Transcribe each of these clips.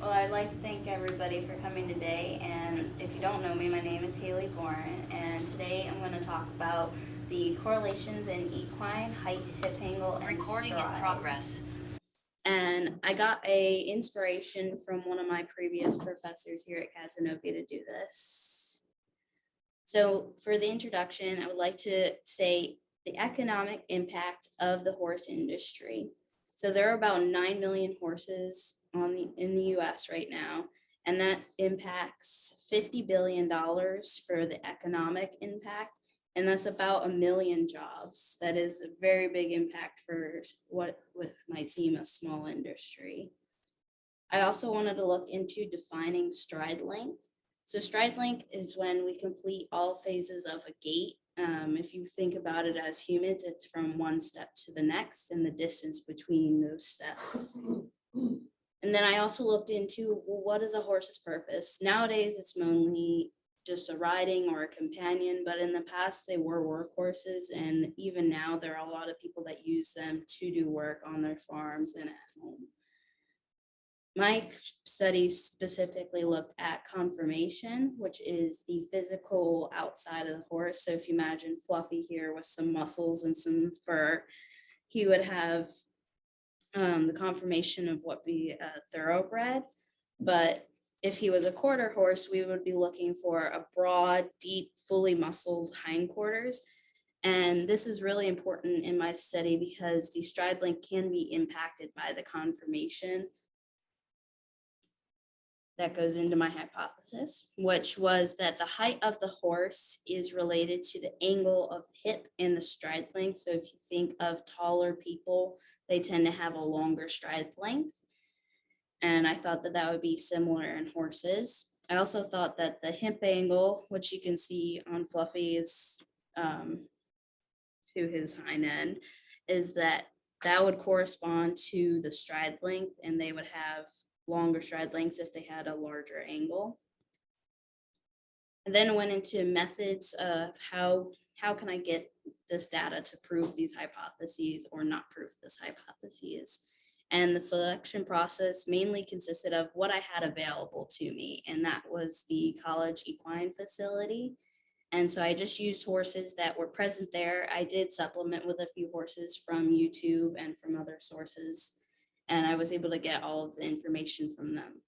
Well, I'd like to thank everybody for coming today. And if you don't know me, my name is Haley Boren. And today I'm going to talk about the correlations in equine height, hip angle, and Recording in stride. progress. And I got a inspiration from one of my previous professors here at Cazenovia to do this. So for the introduction, I would like to say the economic impact of the horse industry. So there are about 9 million horses in the US right now, and that impacts $50 billion for the economic impact. And that's about 1 million jobs. That is a very big impact for what might seem a small industry. I also wanted to look into defining stride length. So stride length is when we complete all phases of a gait. If you think about it as humans, it's from one step to the next and the distance between those steps. And then I also looked into, well, what is a horse's purpose? Nowadays, it's mainly just a riding or a companion, but in the past, they were workhorses. And even now, there are a lot of people that use them to do work on their farms and at home. My studies specifically looked at conformation, which is the physical outside of the horse. So if you imagine Fluffy here with some muscles and some fur, he would have the conformation of what be a thoroughbred. But if he was a quarter horse, we would be looking for a broad, deep, fully muscled hindquarters. And this is really important in my study because the stride length can be impacted by the conformation. That goes into my hypothesis, which was that the height of the horse is related to the angle of the hip and the stride length. So if you think of taller people, they tend to have a longer stride length. And I thought that that would be similar in horses. I also thought that the hip angle, which you can see on Fluffy's to his hind end, is that would correspond to the stride length, and they would have longer stride lengths if they had a larger angle. And then went into methods of how can I get this data to prove these hypotheses or not prove this hypotheses. And the selection process mainly consisted of what I had available to me, and that was the college equine facility. And so I just used horses that were present there. I did supplement with a few horses from YouTube and from other sources, and I was able to get all of the information from them.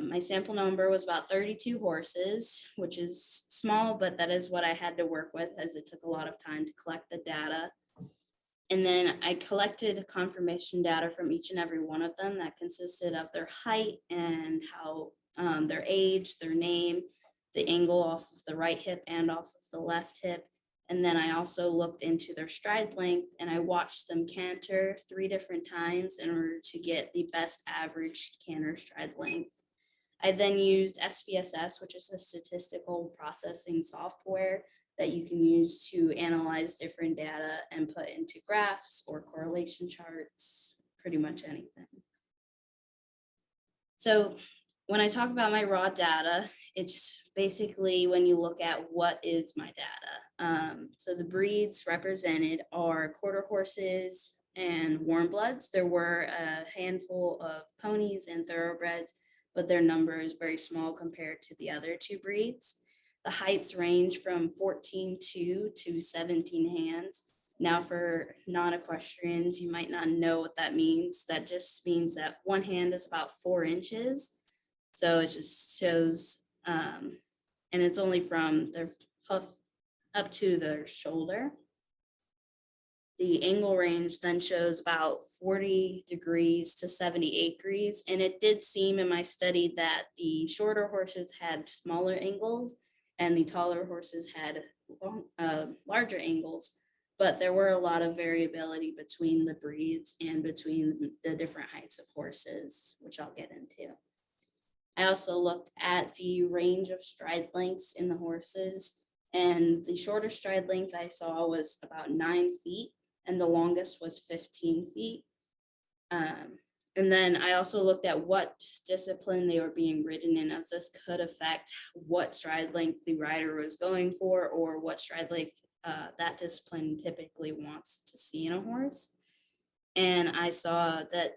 My sample number was about 32 horses, which is small, but that is what I had to work with as it took a lot of time to collect the data. And then I collected confirmation data from each and every one of them that consisted of their height and how their age, their name, the angle off of the right hip and off of the left hip. And then I also looked into their stride length, and I watched them canter 3 different times in order to get the best average canter stride length. I then used SPSS, which is a statistical processing software that you can use to analyze different data and put into graphs or correlation charts, pretty much anything. So when I talk about my raw data, it's basically when you look at what is my data. So the breeds represented are quarter horses and warm bloods. There were a handful of ponies and thoroughbreds, but their number is very small compared to the other 2 breeds. The heights range from 14.2 to 17 hands. Now for non-equestrians, you might not know what that means. That just means that one hand is about 4 inches. So it just shows, and it's only from their hoof up to their shoulder. The angle range then shows about 40 degrees to 78 degrees. And it did seem in my study that the shorter horses had smaller angles and the taller horses had larger angles. But there were a lot of variability between the breeds and between the different heights of horses, which I'll get into. I also looked at the range of stride lengths in the horses, and the shorter stride length I saw was about 9 feet, and the longest was 15 feet. And then I also looked at what discipline they were being ridden in, as this could affect what stride length the rider was going for or what stride length that discipline typically wants to see in a horse. And I saw that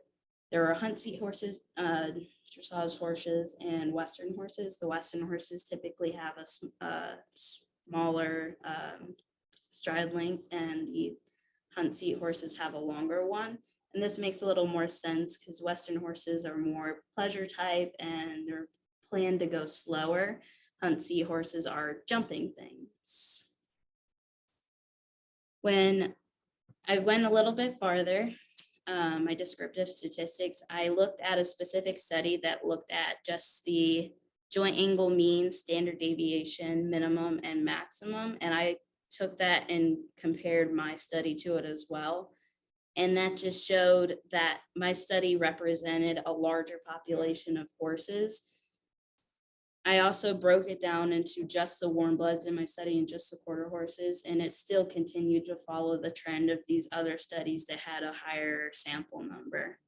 There are hunt seat horses, dressage horses, and Western horses. The Western horses typically have a smaller stride length, and the hunt seat horses have a longer one. And this makes a little more sense because Western horses are more pleasure type and they're planned to go slower. Hunt seat horses are jumping things. When I went a little bit farther, my descriptive statistics, I looked at a specific study that looked at just the joint angle mean, standard deviation, minimum, and maximum. And I took that and compared my study to it as well. And that just showed that my study represented a larger population of horses. I also broke it down into just the warm bloods in my study and just the quarter horses, and it still continued to follow the trend of these other studies that had a higher sample number.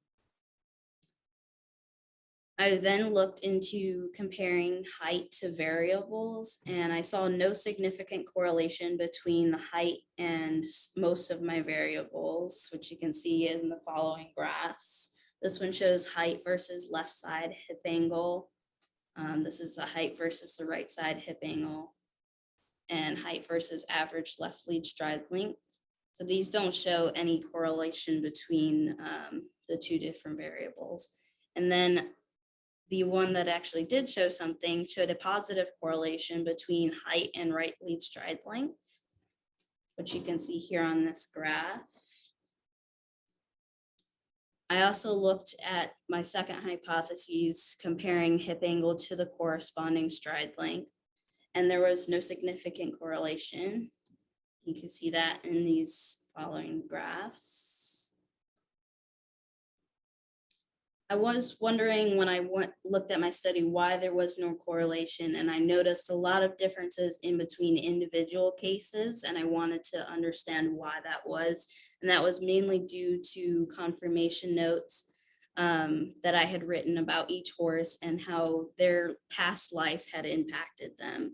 I then looked into comparing height to variables, and I saw no significant correlation between the height and most of my variables, which you can see in the following graphs. This one shows height versus left side hip angle. This is the height versus the right side hip angle, and height versus average left lead stride length. So these don't show any correlation between the two different variables. And then the one that actually did show something showed a positive correlation between height and right lead stride length, which you can see here on this graph. I also looked at my second hypothesis comparing hip angle to the corresponding stride length, and there was no significant correlation. You can see that in these following graphs. I was wondering when I looked at my study why there was no correlation, and I noticed a lot of differences in between individual cases, and I wanted to understand why that was. And that was mainly due to confirmation notes that I had written about each horse and how their past life had impacted them.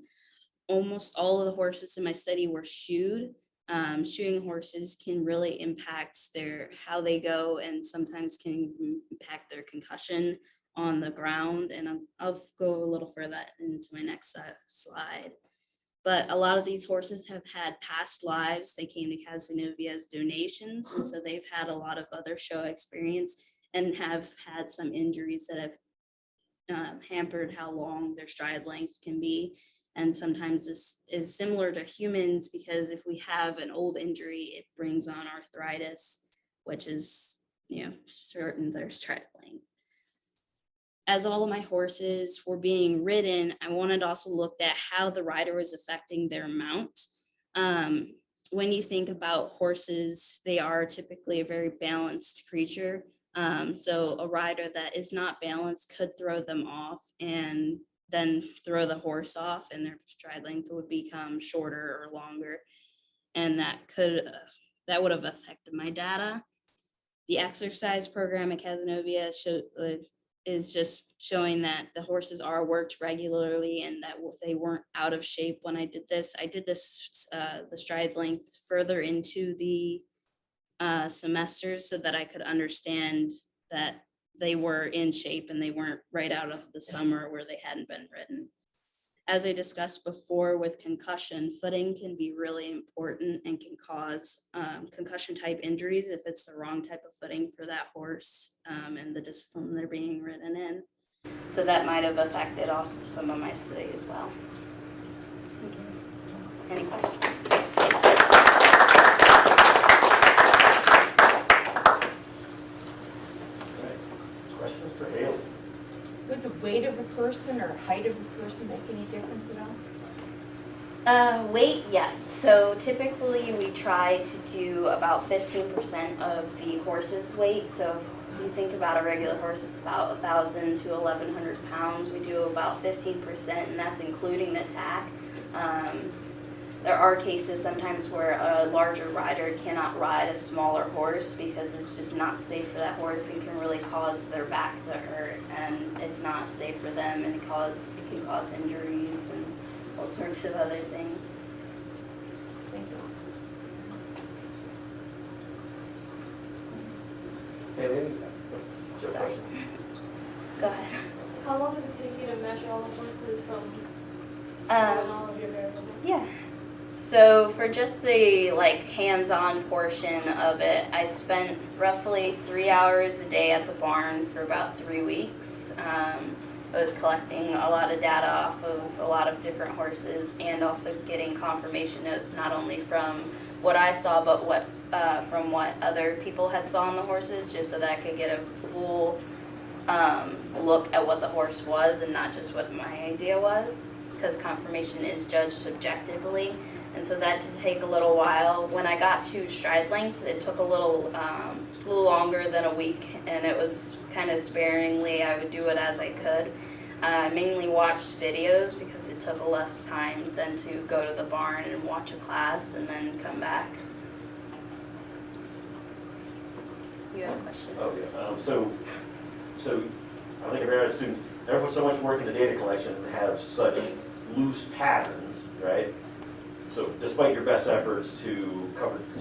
Almost all of the horses in my study were shoed. Shoeing horses can really impact how they go and sometimes can impact their concussion on the ground. And I'll go a little further into my next slide. But a lot of these horses have had past lives. They came to Cazenovia as donations, and so they've had a lot of other show experience and have had some injuries that have hampered how long their stride length can be. And sometimes this is similar to humans because if we have an old injury, it brings on arthritis, which is, shorten their stride length. As all of my horses were being ridden, I wanted to also look at how the rider was affecting their mount. When you think about horses, they are typically a very balanced creature. So a rider that is not balanced could throw them off and then throw the horse off, and their stride length would become shorter or longer. And that would have affected my data. The exercise program at Cazenovia is just showing that the horses are worked regularly and that they weren't out of shape when I did this. I did this, the stride length further into the semesters so that I could understand that they were in shape and they weren't right out of the summer where they hadn't been ridden. As I discussed before with concussion, footing can be really important and can cause concussion type injuries if it's the wrong type of footing for that horse and the discipline they're being ridden in. So that might have affected also some of my study as well. Any questions? Questions for Haley? Would the weight of a person or height of a person make any difference at all? Weight, yes. So typically we try to do about 15% of the horse's weight. So if you think about a regular horse, it's about 1,000 to 1,100 pounds. We do about 15%, and that's including the tack. There are cases sometimes where a larger rider cannot ride a smaller horse because it's just not safe for that horse and can really cause their back to hurt, and it's not safe for them, and it can cause injuries and all sorts of other things. Thank you. Haley? So sorry. question? Go ahead. How long did it take you to measure all the horses from all of your variables? Yeah. So for just the like hands-on portion of it, I spent roughly 3 hours a day at the barn for about 3 weeks. I was collecting a lot of data off of a lot of different horses and also getting confirmation notes not only from what I saw but from what other people had saw on the horses, just so that I could get a full look at what the horse was and not just what my idea was, because confirmation is judged subjectively. And so that did take a little while. When I got to stride length, it took a little longer than a week, and it was kind of sparingly. I would do it as I could. I mainly watched videos because it took less time than to go to the barn and watch a class and then come back. You have a question? Oh, yeah. So I think if students never put so much work into data collection and have such loose patterns, right? So despite your best efforts to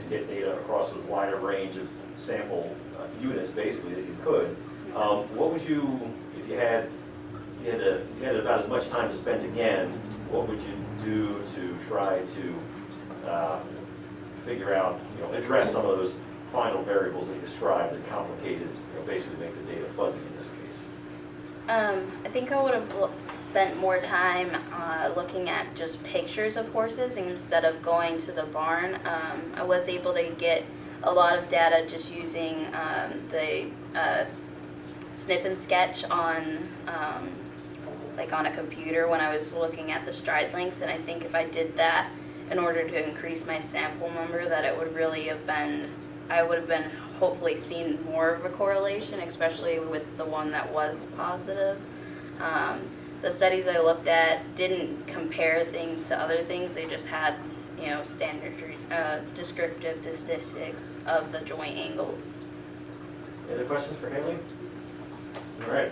get data across a wider range of sample units, basically, that you could, what would you, if you had about as much time to spend again, what would you do to try to figure out, address some of those final variables that you described that complicated, basically make the data fuzzy in this case? I think I would have spent more time looking at just pictures of horses instead of going to the barn. I was able to get a lot of data just using the snip and sketch on on a computer when I was looking at the stride lengths, and I think if I did that in order to increase my sample number, that it would really have been, I would have been hopefully seen more of a correlation, especially with the one that was positive. The studies I looked at didn't compare things to other things. They just had, standard descriptive statistics of the joint angles. Any other questions for Haley? All right.